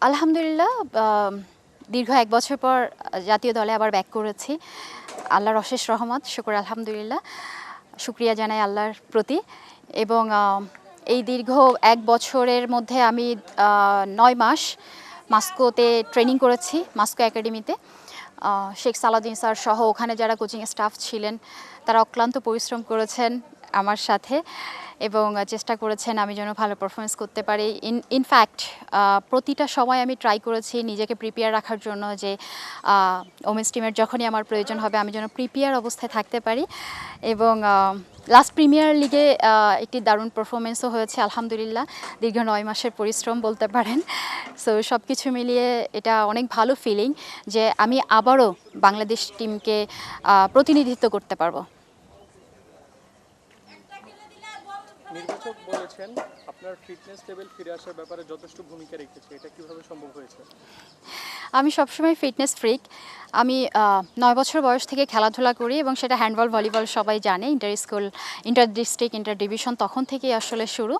আলহামদুলিল্লাহ দীর্ঘ ১ বছর পর জাতীয় দলে আবার ব্যাক করেছি। আল্লাহর অশেষ রহমত, শুকর আলহামদুলিল্লাহ। শুকরিয়া জানাই আল্লাহর প্রতি। এবং এই দীর্ঘ ১ বছরের মধ্যে আমি ৯ মাস মস্কোতে ট্রেনিং করেছি, মস্কো একাডেমিতে। শেখ সালাউদ্দিন স্যার সহ ওখানে যারা কোচিং স্টাফ ছিলেন তারা অক্লান্ত পরিশ্রম করেছেন আমার সাথে এবং চেষ্টা করেছেন আমি যেন ভালো পারফরমেন্স করতে পারি। ইনফ্যাক্ট প্রতিটা সময় আমি ট্রাই করেছি নিজেকে প্রিপেয়ার রাখার জন্য যে ওমেন্স টিমের যখনই আমার প্রয়োজন হবে আমি যেন প্রিপেয়ার অবস্থায় থাকতে পারি। এবং লাস্ট প্রিমিয়ার লিগে একটি দারুণ পারফরমেন্সও হয়েছে আলহামদুলিল্লাহ। দীর্ঘ ৯ মাসের পরিশ্রম বলতে পারেন। সো সব কিছু মিলিয়ে এটা অনেক ভালো ফিলিং যে আমি আবারও বাংলাদেশ টিমকে প্রতিনিধিত্ব করতে পারবো। নির্বাচক বলেছেন আপনার ফিটনেস লেভেল ফিরে আসার ব্যাপারে যথেষ্ট ভূমিকা রেখেছে, এটা কিভাবে সম্ভব হয়েছে? আমি সবসময় ফিটনেস ফ্রিক। আমি ৯ বছর বয়স থেকে খেলাধুলা করি এবং সেটা হ্যান্ডবল, ভলিবল সবাই জানে। Inter school, inter district, inter division তখন থেকেই আসলে শুরু।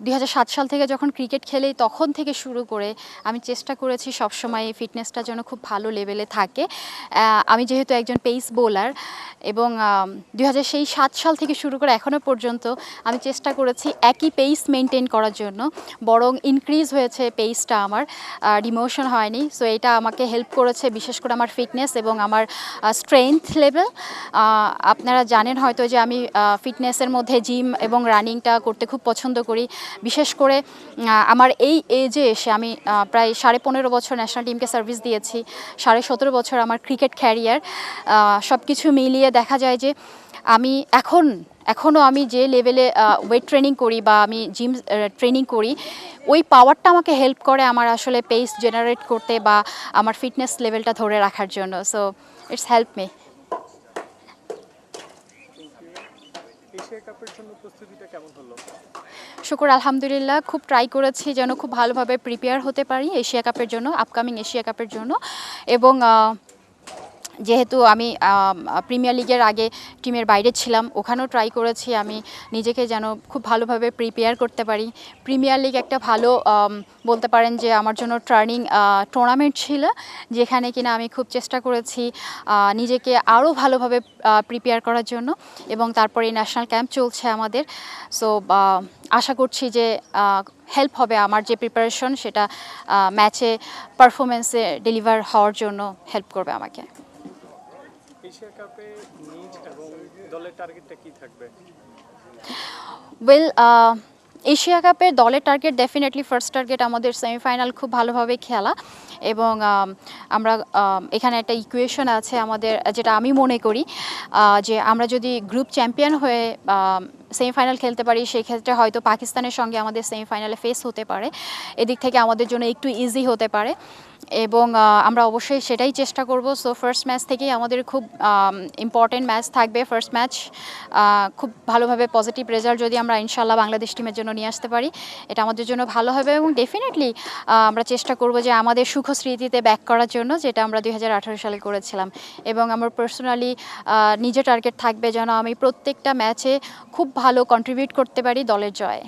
২০০৭ সাল থেকে যখন ক্রিকেট খেলি তখন থেকে শুরু করে আমি চেষ্টা করেছি সবসময় এই ফিটনেসটা যেন খুব ভালো লেভেলে থাকে। আমি যেহেতু একজন পেস বোলার এবং ২০০৭ সাল থেকে শুরু করে এখনও পর্যন্ত আমি চেষ্টা করেছি একই পেস মেনটেন করার জন্য, বরং ইনক্রিজ হয়েছে পেসটা আমার, ডিমোশন হয়নি। সো এটা আমাকে হেল্প করেছে বিশেষ করে আমার ফিটনেস এবং আমার স্ট্রেংথ লেভেল। আপনারা জানেন হয়তো যে আমি ফিটনেসের মধ্যে জিম এবং রানিংটা করতে খুব পছন্দ করি। বিশেষ করে আমার এই এজে এসে আমি প্রায় ১৫.৫ বছর ন্যাশনাল টিমকে সার্ভিস দিয়েছি, ১৭.৫ বছর আমার ক্রিকেট ক্যারিয়ার। সব কিছু মিলিয়ে দেখা যায় যে আমি এখনও আমি যে লেভেলে ওয়েট ট্রেনিং করি বা আমি জিম ট্রেনিং করি ওই পাওয়ারটা আমাকে হেল্প করে আমার আসলে পেস জেনারেট করতে বা আমার ফিটনেস লেভেলটা ধরে রাখার জন্য। So it's help me. Asia কাপের জন্য প্রস্তুতিটা কেমন হলো? শুকর আলহামদুলিল্লাহ, খুব ট্রাই করেছি যেন খুব ভালোভাবে প্রিপেয়ার হতে পারি এশিয়া কাপের জন্য, আপকামিং এশিয়া কাপের জন্য। এবং যেহেতু আমি প্রিমিয়ার লিগের আগে টিমের বাইরে ছিলাম, ওখানেও ট্রাই করেছি আমি নিজেকে যেন খুব ভালোভাবে প্রিপেয়ার করতে পারি। প্রিমিয়ার লিগ একটা ভালো বলতে পারেন যে আমার জন্য টার্নিং টুর্নামেন্ট ছিল, যেখানে কিনা আমি খুব চেষ্টা করেছি নিজেকে আরও ভালোভাবে প্রিপেয়ার করার জন্য। এবং তারপরে ন্যাশনাল ক্যাম্প চলছে আমাদের। সো আশা করছি যে হেল্প হবে আমার যে প্রিপারেশন সেটা ম্যাচে পারফরমেন্সে ডেলিভার হওয়ার জন্য হেল্প করবে আমাকে। এশিয়া কাপে নিজ এবং দলের টার্গেটটা কি থাকবে? ওয়েল, এশিয়া কাপের দলের টার্গেট ডেফিনেটলি ফার্স্ট টার্গেট আমাদের সেমিফাইনাল খুব ভালোভাবে খেলা। এবং আমরা এখানে একটা ইকুয়েশন আছে আমাদের, যেটা আমি মনে করি যে আমরা যদি গ্রুপ চ্যাম্পিয়ন হয়ে সেমিফাইনাল খেলতে পারি সেক্ষেত্রে হয়তো পাকিস্তানের সঙ্গে আমাদের সেমিফাইনালে ফেস হতে পারে। এদিক থেকে আমাদের জন্য একটু ইজি হতে পারে এবং আমরা অবশ্যই সেটাই চেষ্টা করব। সো ফার্স্ট ম্যাচ থেকেই আমাদের খুব ইম্পর্টেন্ট ম্যাচ থাকবে। ফার্স্ট ম্যাচ খুব ভালোভাবে পজিটিভ রেজাল্ট যদি আমরা ইনশাল্লাহ বাংলাদেশ টিমের জন্য নিয়ে আসতে পারি এটা আমাদের জন্য ভালো হবে। এবং ডেফিনেটলি আমরা চেষ্টা করব যে আমাদের সুখ স্মৃতিতে ব্যাক করার জন্য, যেটা আমরা ২০১৮ সালে করেছিলাম। এবং আমার পার্সোনালি নিজের টার্গেট থাকবে যেন আমি প্রত্যেকটা ম্যাচে খুব ভালো কন্ট্রিবিউট করতে পারি দলের জয়ে।